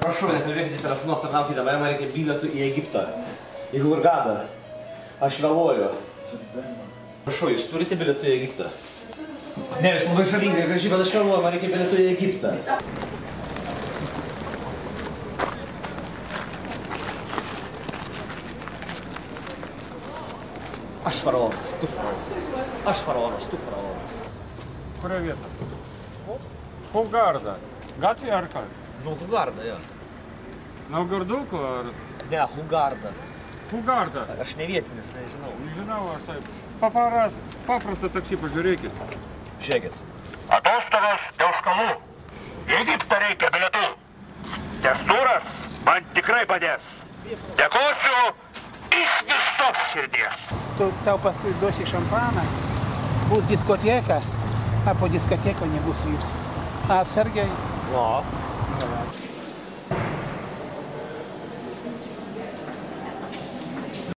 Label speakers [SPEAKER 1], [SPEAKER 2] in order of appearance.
[SPEAKER 1] Prašau, nekalbėkite telefonu, aptarnaukite mane, man reikia bilietų į Egiptą. Į Hurgadą. Aš vėluoju. Prašau, jūs turite bilietų į Egiptą? Ne, jūs labai žavingai, gražiai, bet aš vėluoju, man reikia bilietų į Egiptą. Aš faraonas, tu faraonas. Aš faraonas, tu faraonas.
[SPEAKER 2] Kuria vieta? Hurgadą. Gatvė ar ką?
[SPEAKER 1] Nu, Hurgadą, jo.
[SPEAKER 2] Naugarduko ar...
[SPEAKER 1] Ne, Hurgadą.
[SPEAKER 2] Hurgadą.
[SPEAKER 1] Aš ne vietinis, nežinau.
[SPEAKER 2] Žinau, aš taip. Paprastą taksi, pažiūrėkit.
[SPEAKER 1] Žiūrėkit.
[SPEAKER 3] Atostogos be užkalų. Į Egiptą reikia bilietų. Testuras man tikrai padės. Dėkosiu iš visos širdies.
[SPEAKER 4] Tau paskui duosi šampaną, bus diskoteka, a po diskotekoj nebus jūsų. Atsargiai.
[SPEAKER 1] O.